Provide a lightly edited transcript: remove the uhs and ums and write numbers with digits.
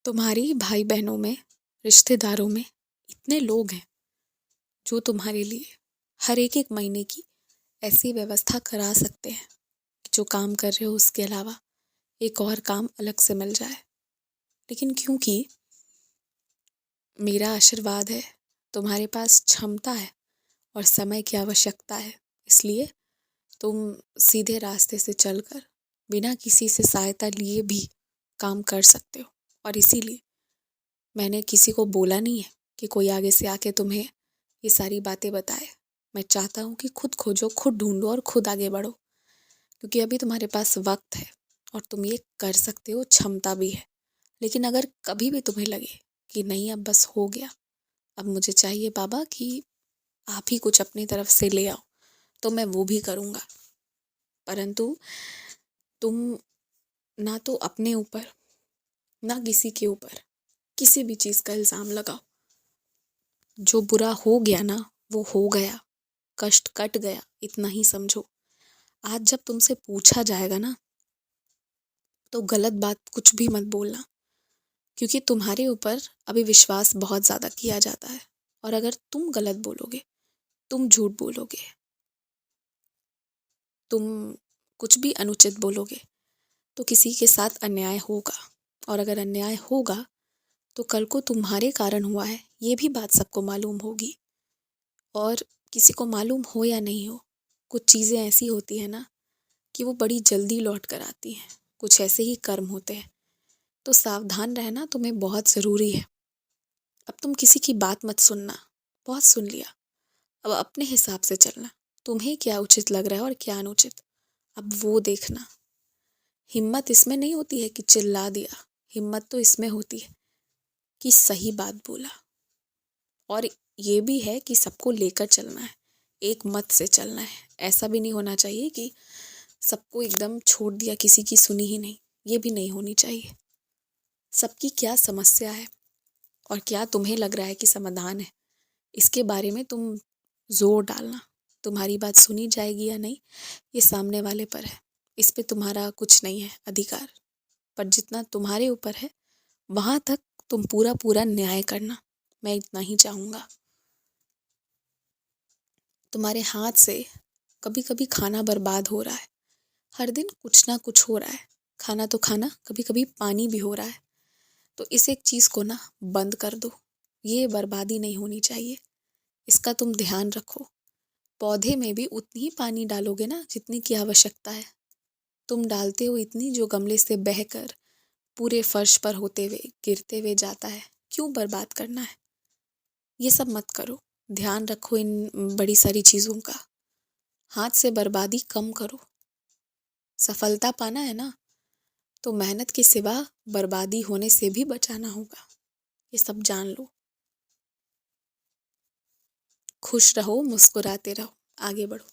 तुम्हारी भाई बहनों में, रिश्तेदारों में इतने लोग हैं जो तुम्हारे लिए हर एक महीने की ऐसी व्यवस्था करा सकते हैं कि जो काम कर रहे हो उसके अलावा एक और काम अलग से मिल जाए। लेकिन क्योंकि मेरा आशीर्वाद है, तुम्हारे पास क्षमता है और समय की आवश्यकता है, इसलिए तुम सीधे रास्ते से चलकर बिना किसी से सहायता लिए भी काम कर सकते हो। और इसीलिए मैंने किसी को बोला नहीं है कि कोई आगे से आके तुम्हें ये सारी बातें बताए। मैं चाहता हूँ कि खुद खोजो, खुद ढूंढो और खुद आगे बढ़ो, क्योंकि अभी तुम्हारे पास वक्त है और तुम ये कर सकते हो, क्षमता भी है। लेकिन अगर कभी भी तुम्हें लगे कि नहीं अब बस हो गया, अब मुझे चाहिए बाबा कि आप ही कुछ अपनी तरफ से ले आओ, तो मैं वो भी करूँगा। परंतु तुम ना तो अपने ऊपर ना किसी के ऊपर किसी भी चीज़ का इल्ज़ाम लगाओ। जो बुरा हो गया ना वो हो गया, कष्ट कट गया, इतना ही समझो। आज जब तुमसे पूछा जाएगा ना तो गलत बात कुछ भी मत बोलना, क्योंकि तुम्हारे ऊपर अभी विश्वास बहुत ज़्यादा किया जाता है। और अगर तुम गलत बोलोगे, तुम झूठ बोलोगे, तुम कुछ भी अनुचित बोलोगे तो किसी के साथ अन्याय होगा। और अगर अन्याय होगा तो कल को तुम्हारे कारण हुआ है ये भी बात सबको मालूम होगी। और किसी को मालूम हो या नहीं हो, कुछ चीज़ें ऐसी होती है ना कि वो बड़ी जल्दी लौट कर आती हैं। कुछ ऐसे ही कर्म होते हैं, तो सावधान रहना तुम्हें बहुत ज़रूरी है। अब तुम किसी की बात मत सुनना, बहुत सुन लिया। अब अपने हिसाब से चलना, तुम्हें क्या उचित लग रहा है और क्या अनुचित, अब वो देखना। हिम्मत इसमें नहीं होती है कि चिल्ला दिया, हिम्मत तो इसमें होती है कि सही बात बोला। और ये भी है कि सबको लेकर चलना है, एक मत से चलना है। ऐसा भी नहीं होना चाहिए कि सबको एकदम छोड़ दिया, किसी की सुनी ही नहीं, ये भी नहीं होनी चाहिए। सबकी क्या समस्या है और क्या तुम्हें लग रहा है कि समाधान है, इसके बारे में तुम जोर डालना। तुम्हारी बात सुनी जाएगी या नहीं ये सामने वाले पर है, इस पे तुम्हारा कुछ नहीं है अधिकार। पर जितना तुम्हारे ऊपर है वहाँ तक तुम पूरा पूरा न्याय करना, मैं इतना ही चाहूँगा। तुम्हारे हाथ से कभी कभी खाना बर्बाद हो रहा है, हर दिन कुछ ना कुछ हो रहा है। खाना तो खाना, कभी कभी पानी भी हो रहा है। तो इस एक चीज़ को ना बंद कर दो, ये बर्बादी नहीं होनी चाहिए, इसका तुम ध्यान रखो। पौधे में भी उतनी ही पानी डालोगे ना जितनी की आवश्यकता है। तुम डालते हो इतनी जो गमले से बहकर पूरे फर्श पर होते हुए गिरते हुए जाता है, क्यों बर्बाद करना है। ये सब मत करो, ध्यान रखो इन बड़ी सारी चीज़ों का। हाथ से बर्बादी कम करो। सफलता पाना है ना तो मेहनत के सिवा बर्बादी होने से भी बचाना होगा, ये सब जान लो। खुश रहो, मुस्कुराते रहो, आगे बढ़ो।